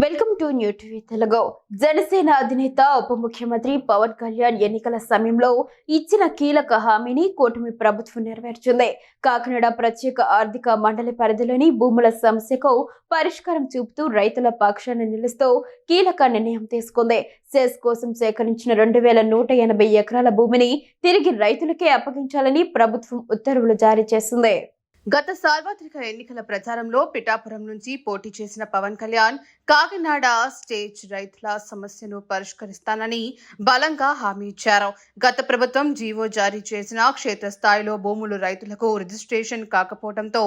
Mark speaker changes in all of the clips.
Speaker 1: Welcome to new TV Telugu. Janasena అధినేత ఉప ముఖ్యమంత్రి పవన్ కళ్యాణ్ ఎన్నికల సమయంలో ఇచ్చిన కీలక హామీని కూటమి ప్రభుత్వం నెరవేర్చింది. కాకినాడ ప్రత్యేక ఆర్థిక మండలి పరిధిలోని భూముల సమస్యకు పరిష్కారం చూపుతూ రైతుల పక్షాన నిలుస్తూ కీలక నిర్ణయం తీసుకుంది. సెస్ కోసం సేకరించిన 2180 ఎకరాల భూమిని తిరిగి రైతులకే అప్పగించాలని ప్రభుత్వం ఉత్తర్వులు జారీ చేసింది. గత సార్వత్రిక ఎన్నికల ప్రచారంలో పిఠాపురం నుంచి పోటీ చేసిన పవన్ కళ్యాణ్ కాకినాడ స్టేజ్ రైతుల సమస్యను పరిష్కరిస్తానని బలంగా హామీ ఇచ్చారు. గత ప్రభుత్వం జీవో జారీ చేసిన క్షేత్రస్థాయిలో భూములు రైతులకు రిజిస్ట్రేషన్ కాకపోవడంతో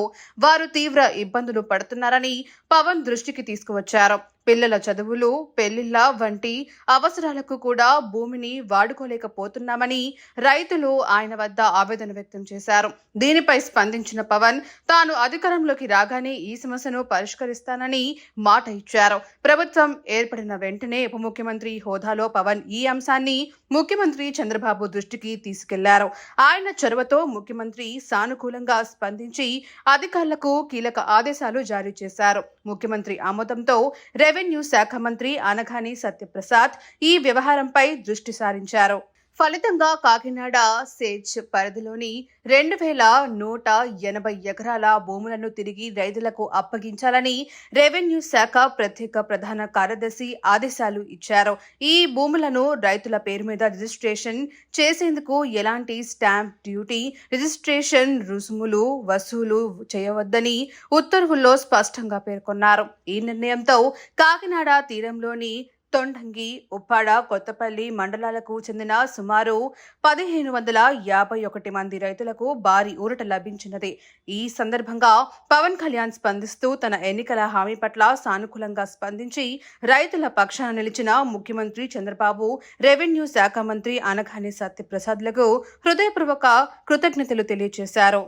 Speaker 1: వారు తీవ్ర ఇబ్బందులు పడుతున్నారని పవన్ దృష్టికి తీసుకువచ్చారు. పిల్లల చదువులు, పెళ్లిళ్ల వంటి అవసరాలకు కూడా భూమిని వాడుకోలేకపోతున్నామని రైతులు ఆయన వద్ద ఆవేదన వ్యక్తం చేశారు. దీనిపై స్పందించిన పవన్ తాను అధికారంలోకి రాగానే ఈ సమస్యను పరిష్కరిస్తానని మాట ఇచ్చారు. ప్రభుత్వం ఏర్పడిన వెంటనే ఉప ముఖ్యమంత్రి హోదాలో పవన్ ఈ అంశాన్ని ముఖ్యమంత్రి చంద్రబాబు దృష్టికి తీసుకెళ్లారు. ఆయన చొరవతో ముఖ్యమంత్రి సానుకూలంగా స్పందించి అధికారులకు కీలక ఆదేశాలు జారీ చేశారు. ముఖ్యమంత్రి ఆమోదంతో రెవెన్యూ శాఖ మంత్రి అనగాని సత్యప్రసాద్ ఈ వ్యవహారంపై దృష్టి సారించారు. ఫలితంగా కాకినాడ సేజ్ పరిధిలోని 2180 ఎకరాల భూములను తిరిగి రైతులకు అప్పగించాలని రెవెన్యూ శాఖ ప్రత్యేక ప్రధాన కార్యదర్శి ఆదేశాలు ఇచ్చారు. ఈ భూములను రైతుల పేరు మీద రిజిస్ట్రేషన్ చేసేందుకు ఎలాంటి స్టాంప్ డ్యూటీ, రిజిస్ట్రేషన్ రుసుములు వసూలు చేయవద్దని ఉత్తర్వుల్లో స్పష్టంగా పేర్కొన్నారు. ఈ నిర్ణయంతో కాకినాడ తీరంలోని తొండంగి, ఉప్పాడ, కొత్తపల్లి మండలాలకు చెందిన సుమారు 1551 మంది రైతులకు భారీ ఊరట లభించినది. ఈ సందర్భంగా పవన్ కళ్యాణ్ స్పందిస్తూ తన ఎన్నికల హామీ పట్ల సానుకూలంగా స్పందించి రైతుల పక్షాన నిలిచిన ముఖ్యమంత్రి చంద్రబాబు, రెవెన్యూ శాఖ మంత్రి అనగాని సత్యప్రసాద్లకు హృదయపూర్వక కృతజ్ఞతలు తెలియజేశారు.